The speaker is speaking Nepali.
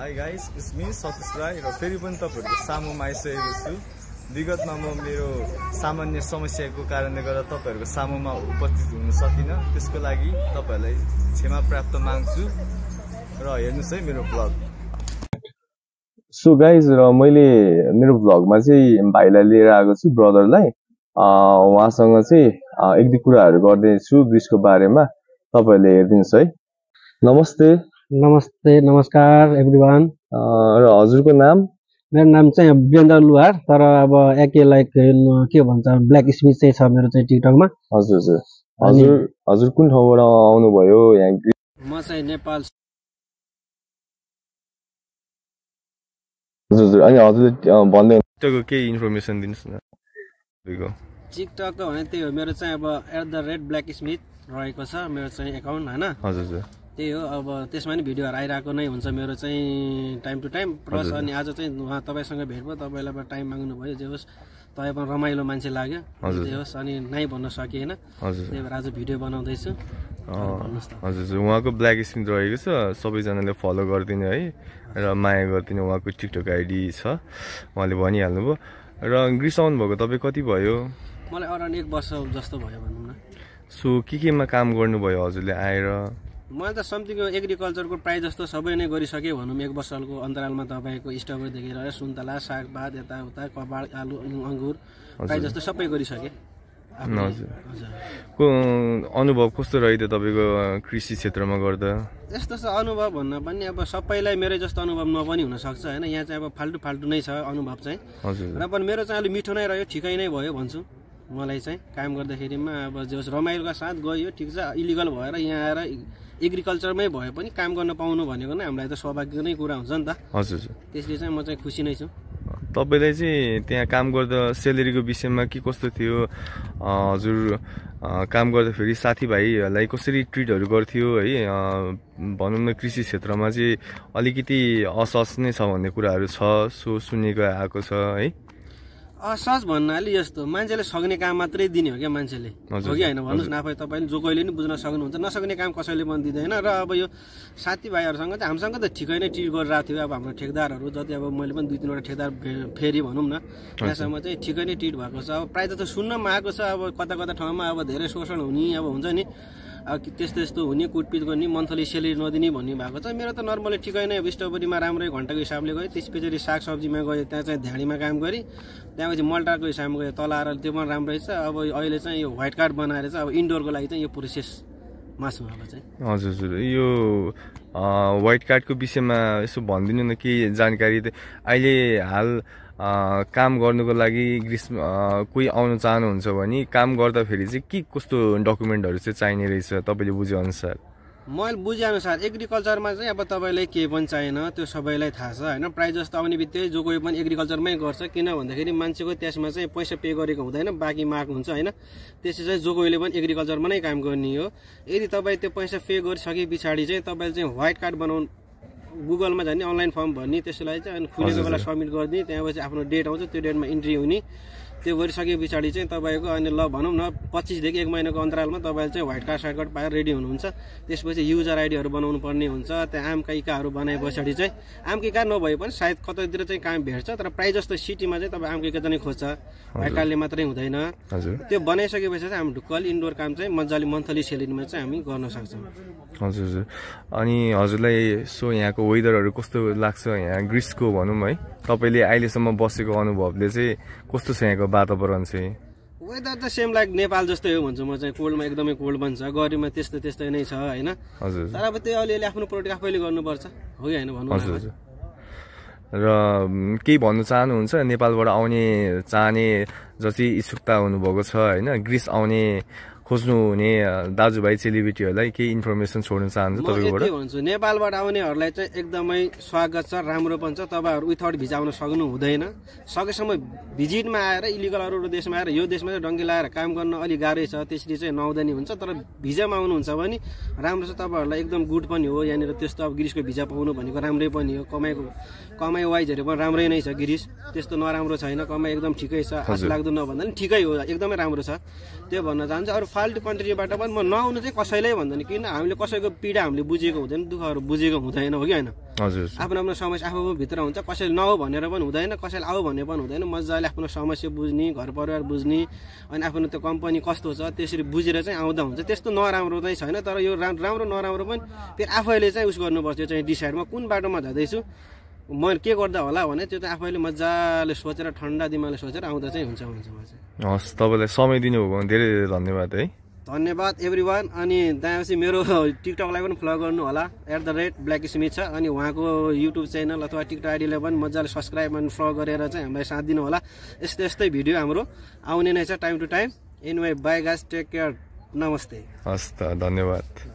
High guys, it's me Satish Rai र फेरि पनि तपाईहरुको सामुमा आइसकेको छु। विगतमा म मेरो सामान्य समस्याको कारणले गर्दा तपाईहरुको सामुमा उपस्थित हुन सकिन। त्यसको लागि तपाईहरुलाई क्षमा प्राप्त माग्छु र हेर्नुस् है मेरो ब्लग। सो गाइज, र मैले मेरो ब्लगमा चाहिँ भाइलाई लिएर आएको छु, ब्रदरलाई। उहाँसँग चाहिँ एक दुई कुराहरू गर्दैछु ग्रिसको बारेमा। तपाईहरुले हेर्दिनुस् है। नमस्ते। नमस्ते, नमस्कार एभ्रिवान। र हजुरको नाम? मेरो नाम चाहिँ वीरेन्द्र लुहार, तर अब एके लाइक के भन्छ ब्ल्याक स्मिथ चाहिँ छ मेरो चाहिँ टिकटकमा। हजुर हजुर हजुर कुन ठाउँबाट आउनुभयो यहाँ? म चाहिँ नेपाल। हजुर अनि हजुरले भन्दै टिकटकको केही इन्फर्मेसन दिनुस् न। टिकटकको भने त्यही हो, मेरो चाहिँ अब @black smith रहेको छ मेरो चाहिँ एकाउन्ट हैन। हजुर त्यही हो, अब त्यसमा नि भिडियोहरु आइराको नै हुन्छ मेरो चाहिँ टाइम टु टाइम। प्लस अनि आज चाहिँ उहाँ तपाईसँग भेट भयो, तपाईलाई टाइम माग्नु भयो, जे होस् तपाई पनि रमाइलो मान्छे लाग्यो, जे होस् अनि नाइ भन्न सकिएन। त्यही भएर आज भिडियो बनाउँदै छु। हजुर उहाँको ब्ल्याक स्मिथ रहेको छ, सबैजनाले फलो गर्दिनु है र माया गर्दिनु। उहाँको टिकटक आइडी छ, उहाँले भनिहाल्नुभयो। र ग्रिस आउनु भएको तपाईँ कति भयो? मलाई अराउन्ड 1 वर्ष जस्तो भयो भनौँ न। सो केमा काम गर्नुभयो हजुरले आएर? मैले त समथिङ एग्रिकल्चरको प्राय जस्तो सबै नै गरिसकेँ भनौँ। 1 वर्षको अन्तरालमा तपाईँको स्ट्रबेरीदेखि लिएर सुन्तला, सागपात, यताउता, कपाल, आलु, अङ्गुर प्राय जस्तो सबै गरिसकेँ। को अनुभव कस्तो रह्यो तपाईँको कृषि क्षेत्रमा गर्दा? यस्तो छ अनुभव भन्न पनि अब सबैलाई मेरो जस्तो अनुभव नपनि हुनसक्छ होइन। यहाँ चाहिँ अब फाल्टु नै छ अनुभव चाहिँ। र पनि मेरो चाहिँ अलिक मिठो नै रह्यो, ठिकै नै भयो भन्छु। मलाई चाहिँ काम गर्दाखेरिमा अब जे होस् रमाइलोका साथ गयो, ठिक छ। इलिगल भएर यहाँ आएर एग्रिकल्चरमै भए पनि काम गर्न पाउनु भनेको नै हामीलाई त सौभाग्य नै कुरा हुन्छ नि त। हजुर त्यसले चाहिँ म चाहिँ खुसी नै छु। तपाईलाई चाहिँ त्यहाँ काम गर्दा सेलेरीको विषयमा के कस्तो थियो? हजुर काम गर्दाखेरि साथीभाइहरूलाई कसरी ट्रिटहरू गर्थ्यो है? भनौँ न कृषि क्षेत्रमा चाहिँ अलिकति असहज नै छ भन्ने कुराहरू छ, सो सुनेको आएको छ है। असहज भन्नाले यस्तो मान्छेले सक्ने काम मात्रै दिने हो क्या मान्छेले, हो कि होइन भन्नुहोस् न। आफै तपाईँले जो कहिले नि बुझ्न सक्नुहुन्छ, नसक्ने काम कसैले पनि दिँदैन। र अब यो साथीभाइहरूसँग चाहिँ हामीसँग त ठिकै नै ट्रिट गरिरहेको थियो। अब हाम्रो ठेकदारहरू जति अब मैले पनि 2-3 वटा ठेकदार फेरि भनौँ न, यहाँसम्म चाहिँ ठिकै नै ट्रिट भएको छ। अब प्रायः जस्तो सुन्नमा आएको छ, अब कता कता ठाउँमा अब धेरै शोषण हुने, अब हुन्छ नि त्यस्तो हुने, कुटपिट गर्ने, मन्थली सेलेरी नदिने भन्ने भएको छ। मेरो त नर्मली ठिकै नै अब स्ट्रबेरीमा राम्रै घन्टाको हिसाबले गयो, त्यसपछि सागसब्जीमा गयो, त्यहाँ चाहिँ ध्याडीमा काम गरेँ। त्यहाँपछि मल्टाको हिसाबमा गयो, तल आएर त्यो पनि राम्रै छ। अब अहिले चाहिँ यो व्हाइट कार्ड बनाएर चाहिँ अब इन्डोरको लागि चाहिँ यो प्रोसेसमा छु अब चाहिँ। हजुर यो व्हाइट कार्डको विषयमा यसो भनिदिनु न, के जानकारी? अहिले हाल काम गर्नुको लागि ग्रिस कोही आउन चाहनुहुन्छ भने काम गर्दाखेरि चाहिँ के कस्तो डकुमेन्टहरू चाहिँ चाहिने रहेछ तपाईँले बुझेअनुसार? मैले बुझेअनुसार एग्रिकल्चरमा चाहिँ अब तपाईँलाई केही पनि चाहिएन, त्यो सबैलाई थाहा छ होइन। प्रायः जस्तो आउने बित्तिकै जो कोही पनि एग्रिकल्चरमै गर्छ, किन भन्दाखेरि मान्छेको त्यसमा चाहिँ पैसा पे गरेको हुँदैन, बाँकी माग हुन्छ होइन। त्यसै चाहिँ जो कोहीले पनि एग्रिकल्चरमा नै काम गर्ने हो। यदि तपाईँ त्यो पैसा पे गरिसके पछाडि चाहिँ तपाईँले चाहिँ व्हाइट कार्ड बनाउनु, गुगलमा जाने, अनलाइन फर्म भर्ने, त्यसलाई चाहिँ अनि खुलेको बेला सबमिट गरिदिने, त्यहाँपछि आफ्नो डेट आउँछ, त्यो डेटमा इन्ट्री हुने। त्यो गरिसके पछाडि चाहिँ तपाईँको अनि ल भनौँ न 25 देखि 1 महिनाको अन्तरालमा तपाईँले चाहिँ व्हाइट कार्ड साइड कार्ड पाएर रेडी हुनुहुन्छ। त्यसपछि युजर आइडीहरू बनाउनु पर्ने हुन्छ। त्यहाँ आमका इकाहरू बनाए पछाडि चाहिँ आमका इका नभए पनि सायद कतैतिर चाहिँ काम भेट्छ, तर प्रायः जस्तो सिटीमा चाहिँ तपाईँ आमका इका चाहिँ खोज्छ, व्हाइट कार्डले मात्रै हुँदैन। त्यो बनाइसकेपछि चाहिँ हामी ढुक्कली इन्डोर काम चाहिँ मजाले मन्थली सेलेरीमा चाहिँ हामी गर्न सक्छौँ। हजुर अनि हजुरलाई सो यहाँको वेदरहरू कस्तो लाग्छ यहाँ ग्रिसको भनौँ है? तपाईँले अहिलेसम्म बसेको अनुभवले चाहिँ कस्तो छ यहाँको वातावरण चाहिँ? वेदर त सेम लाइक नेपाल जस्तै हो भन्छु म चाहिँ। कोल्डमा एकदमै कोल्ड बन्छ, गरममा त्यस्तै नै छ होइन। तर अब त्यो अलिअलि आफ्नो प्रोटेक्ट आफैले गर्नुपर्छ, हो कि होइन भन्नु। र केही भन्नु चाहनुहुन्छ नेपालबाट आउने चाहने जति इच्छुकता हुनुभएको छ होइन, ग्रिस आउने खोज्नु हुने दाजुभाइ चेलीबेटीहरूलाई केही इन्फर्मेसन छोड्न चाहन्छु तपाईँबाट? म यति भन्छु, नेपालबाट आउनेहरूलाई चाहिँ एकदमै स्वागत छ, राम्रो पनि छ। तपाईँहरू विथआउट भिजा आउन सक्नु हुँदैन। सकेसम्म भिजिटमा आएर इलिगल अरू देशमा आएर यो देशमा चाहिँ डङ्गी लगाएर काम गर्न अलिक गाह्रै छ, त्यसरी चाहिँ नआउँदा नि हुन्छ। तर भिजामा आउनुहुन्छ भने राम्रो छ, तपाईँहरूलाई एकदम गुड पनि हो। यहाँनिर त्यस्तो अब ग्रिसको भिजा पाउनु भनेको राम्रै पनि हो। कमाइ वाइजहरू पनि राम्रै नै छ ग्रिस, त्यस्तो नराम्रो छैन। कमाइ एकदम ठिकै छ, आश लाग्दो नभन्दा पनि ठिकै हो, एकदमै राम्रो छ। त्यो भन्न चाहन्छु। अरू फाल्टु कन्ट्रीबाट पनि म नआउनु चाहिँ कसैलाई भन्दैन, किन हामीले कसैको पीडा हामीले बुझेको हुँदैन, दुःखहरू बुझेको हुँदैन, हो कि होइन? हजुर, आफ्नो आफ्नो समस्या आफू भित्र हुन्छ, कसैले नआऊ भनेर पनि हुँदैन, कसैले आऊ भन्ने पनि हुँदैन। मजाले आफ्नो समस्या बुझ्ने, घर परिवार बुझ्ने, अनि आफ्नो त्यो कम्पनी कस्तो छ त्यसरी बुझेर चाहिँ आउँदा हुन्छ। त्यस्तो नराम्रो चाहिँ छैन, तर यो राम्रो नराम्रो पनि फेरि आफैले चाहिँ उस गर्नुपर्छ, यो चाहिँ डिसाइड म कुन बाटोमा जाँदैछु, म के गर्दा होला भने त्यो चाहिँ आफैले मजाले सोचेर ठन्डा दिमागले सोचेर आउँदा चाहिँ हुन्छ म चाहिँ। हस्, तपाईँलाई समय दिनुभयो भने धेरै धेरै धन्यवाद है। धन्यवाद एभ्रिवान। अनि त्यहाँपछि मेरो टिकटकलाई पनि फलो गर्नु होला, @blackysmith छ। अनि उहाँको युट्युब च्यानल अथवा टिकटक आइडीलाई पनि मजाले सब्सक्राइब अनि फलो गरेर चाहिँ हामीलाई साथ दिनु होला। यस्तै भिडियो हाम्रो आउने नै छ time to time. Anyway bye guys, take care, नमस्ते। हस् त, धन्यवाद।